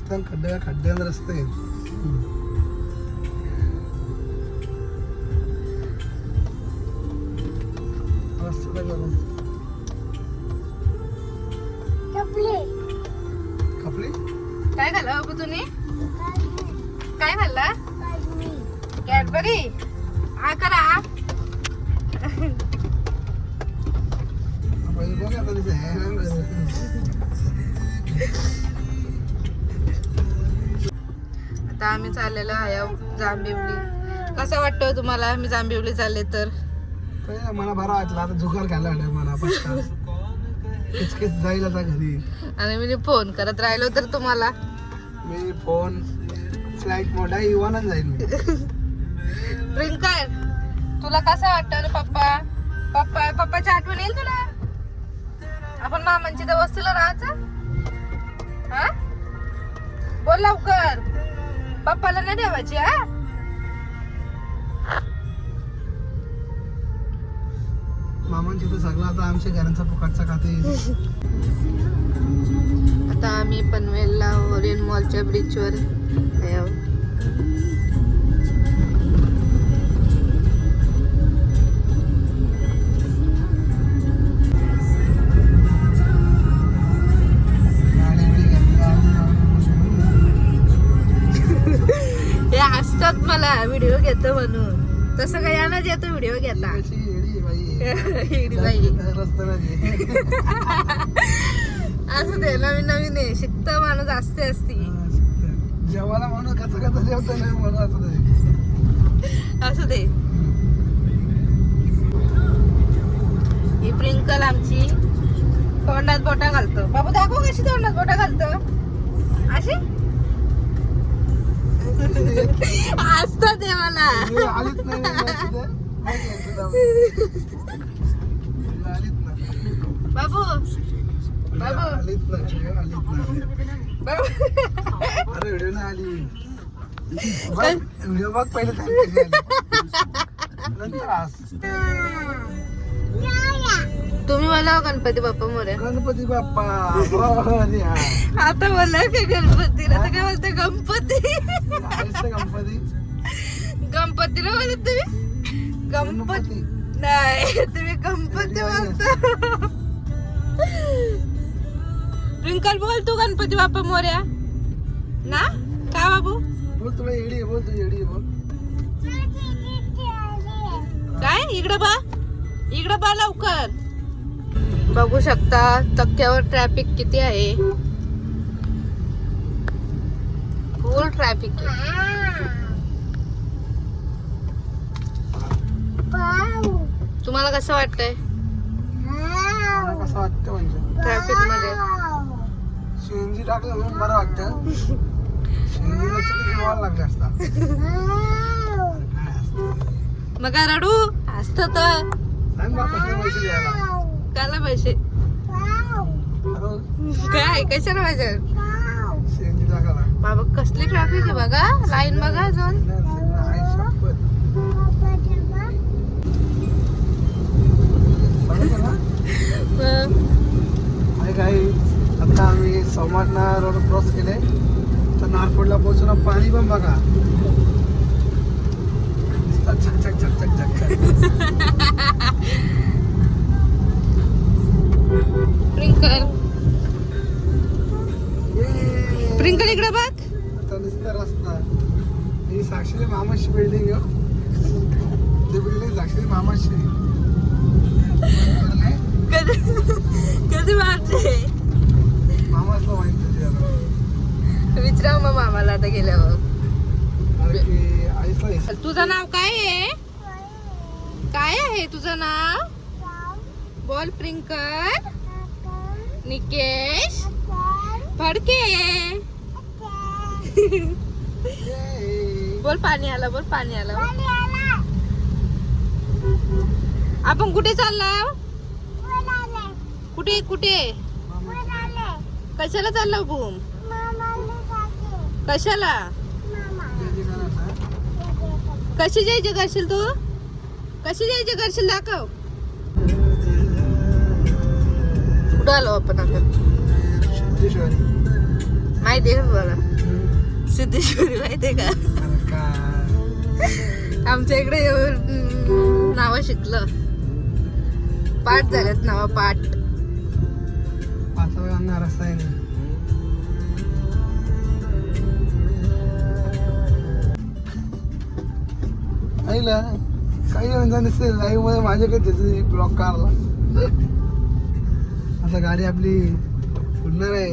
रस्त्यान खड्ड्यान रस्ते आहेत. खपली काय खाल्लं बाबू तुम्ही? काय खाल्लं? कॅडबरी. आ करा. बघ आता तिथे आता आम्ही चाललेलो आहे जांभिवली. कसं वाटतं तुम्हाला मी जांभिवली चालले तर? मला बरा वाटला. आता जुगार घ्यायला मला पटका किचकिच जाईल आता घरी. आणि मी फोन करत राहिलो तर तुम्हाला मी फोन फ्लाईट मोड आहे इवानच जाईल मी. प्रिंकर तुला कसं वाटतं रे पप्पाची आठवण येईल तुला? आपण मामांची तर वस्तीला राहायचं. हा बोल लवकर. पप्पाला नाही ठेवायची. हा मामांची तर सगळं आता आमच्या घरांचा फुकटचा खाते. आता आम्ही पनवेलला ओरियन मॉलच्या ब्रिजवर आहे. हे असतात मला व्हिडिओ घेतो म्हणून. तसं काही यानच येतो व्हिडिओ घेता. असं दे नवीन नवीन आहे. शिकत माणूस असते जेवायला म्हणून कसं जेवत नाही म्हणून असं दे. ही प्रिंकल आमची तोंडात बोटा घालतो. बाबू दाखव कशी तोंडात बोटा घालतो. अशी असतं ते मला. आलीच नाही बाबू बाबू अरे व्हिडिओ नाही आली. व्हिडिओ बघ पहिले नंतर तुम्ही मला गणपती बाप्पा मोरे. गणपती बाप्पा. आता बोला काय गणपती. आता काय बोलते गणपती. गणपती गणपतीला बोलत तुम्ही. गणपती नाही तुम्ही गणपती बोलता. ट्विंकल बोल तू गणपती बाप्पा मोर्या ना. का बाबू बोल तुला येडी बोल तू येडी बोल. काय इकडं बा लवकर. बघू शकता तक्क्यावर ट्रॅफिक किती आहे. फुल ट्रॅफिक आहे. तुम्हाला कसं वाटतंय कसं वाटतं म्हणजे ट्रॅफिक मध्ये? सीएनजी टाकलं म्हणून बरं वाटतं. सीएनजी जेवायला लागले असता. मग काय रडू असत तर पैसे द्यायला. काला पैसे काय कशाला पाहिजे? सीएनजी टाकायला. बाबा कसली ट्रॅफिक आहे बघा. लाईन बघा अजून. काही आता आम्ही सोमाटना रोड क्रॉस केले तर नारकोडला पोहोचून पाणी पण बघा. छक छक छक छक छक छक. प्रिंकल इकडे बघ. आता नुसता रस्ता. ही साक्षी मामाची बिल्डिंग आहे. ती बिल्डिंग साक्षी मामाची. कधी मारते मामाचं माहिती विचारा मग मामाला आता गेल्यावर. आईला तुझं नाव काय आहे? काय आहे तुझं नाव? बोल प्रिंकल. निकेश फडके. बोल पाणी आलं. बोल पाणी आलं. आपण कुठे चाललो? कुठे कुठे कशाला चाललो बूम? कशाला? कशी जायचे करशील तू? कशी जायचे करशील दाखव. कुठं आलो आपण आता? सिद्धेश्वरी माहितीये का बघा सिद्धेश्वरी माहितीये का अरे काय आमच्या इकडे येऊन नाव शिकलं पाठ झालेत नाव पाठ पाचवा रस्ता आहे ना आईला काही म्हणजे दिसते लाईव्ह मध्ये माझ्याकडे त्याची ब्लॉक कारला आता गाडी आपली उडणार आहे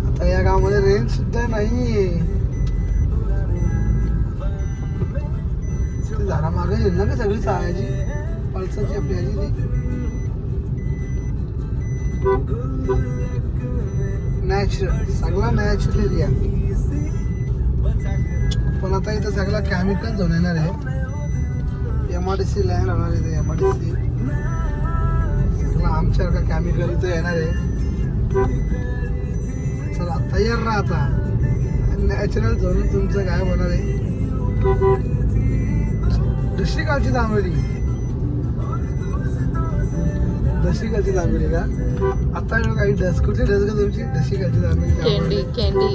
आता या गावामध्ये रेंज सुद्धा नाहीये ते झाडा मागे येईल ना का सगळी चालायची पल्सरची आपली ह्याची ती नॅचरल सगळा नॅचरल एरिया पण आता इथं सगळा केमिकल घेऊन येणार आहे MRDC लँड होणार आहे MRDC सगळं आमच्यासारखा केमिकल इथं येणार आहे चला तयार राहा आता नॅचरल झोन तुमचं काय होणार आहे दशिकालची तांबडी दशिकालची तांबडी का आता काही डस कुठली डस का तुमची दशिकालची तांबडी कॅन्डी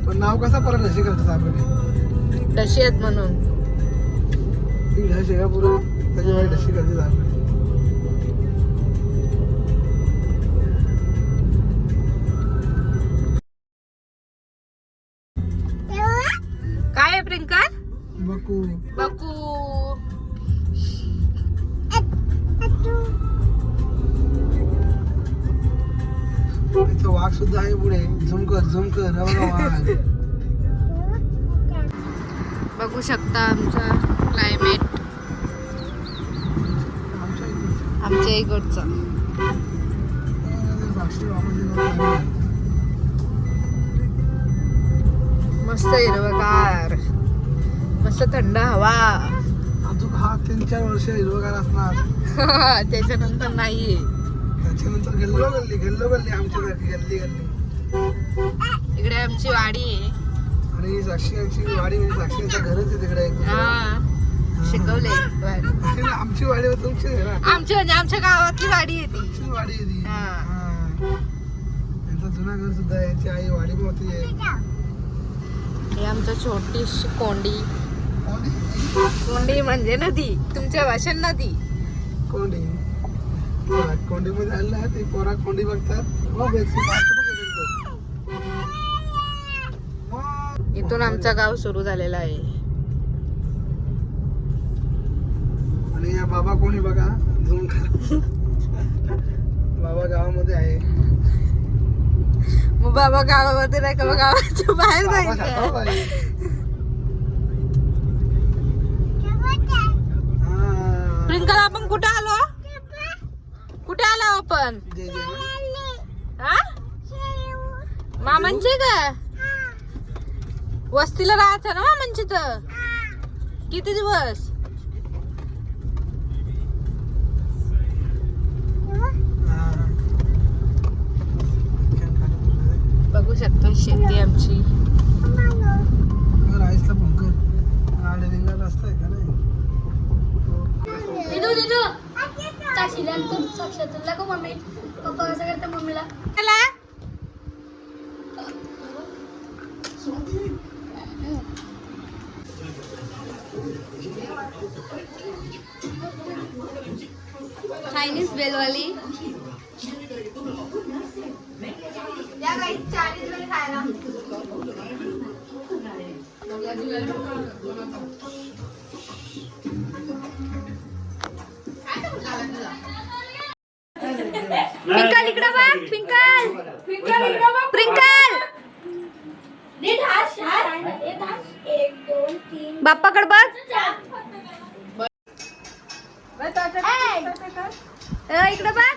पण नाव कसं परत दशिकालची तांबडी तशी आहेत म्हणून ती ढस आहे का पुरं त्याच्यामुळे दशिकालची तांबडी काय आहे प्रियंका बकू बकू इथं वाघ सुद्धा आहे पुढे झुमकर वाघ बघू शकता आमचा क्लायमेट आमच्या इकडचा मस्त हिरवगार मस्त थंड हवा अजून हा 3-4 वर्ष हिरवगार असणार त्याच्यानंतर नाहीये त्याच्यानंतर गल्लो गल्ली आमच्यासाठी गल्ली इकडे आमची वाडी आहे आणि साक्षीची वाडी म्हणजे साक्षीचं घरच आहे तिकडे शिकवले आमची वाडी तुमची आहे ना आमची म्हणजे आमच्या गावातली वाडी आहे ती तुमची वाडी आहे ती हा. यांचं जुनं घर सुद्धा आहे याची आई वाडी मोठी आहे ही आमचं छोटीशी कोंडी कोंडी कोंडी म्हणजे नदी तुमच्या भाषेत नदी कोंडी मध्ये आलं ना ते पोरा कोंडी बघतात इथून आमचं गाव सुरू झालेलं आहे आणि या बाबा कोणी बघा झूम कर बाबा गावामध्ये आहे मग बाबा गावामध्ये नाही का मग गावाच्या बाहेर बाबा जायचं प्रियंकाला आपण कुठे आलो आपण हा मामांची का वस्तीला राहायचं ना मामांची तर किती दिवस बघू शकतो शेती आमची राईसला पंकर गाडी रस्ता आहे का नाही साक्षातला का मम्मी पप्पा कसं करते मम्मीला चायनीज बेलवाली पिंकल इकडे बघ पिंकल प्रिंकल बाप्पाकडे बघ इकडे बघ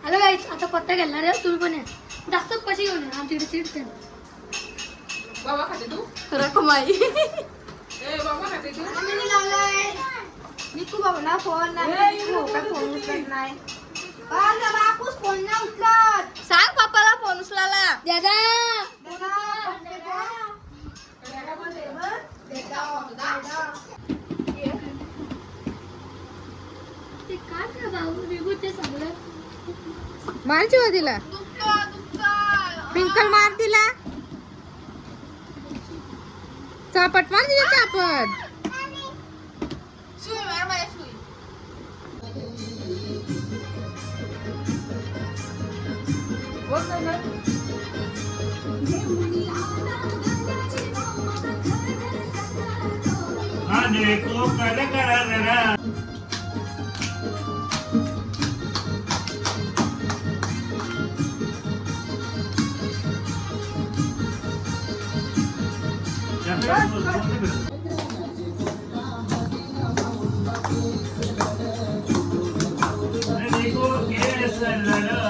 हॅलो गाईज आता पत्ता घेणार आहे तुम्ही पण या जास्त पैसे घेऊन या आमच्याकडे चिडते बाबा खाते तू रकमाई निकू बाबा फोन फोन उचलत नाही बापूस फोन नाही उचलत सांग पप्पाला फोन उचलायला दादा मार चिवा तिला ट्विंकल मार तिला चापट मार तिला चापट देखो कर जरा देखो कैसा लड़ा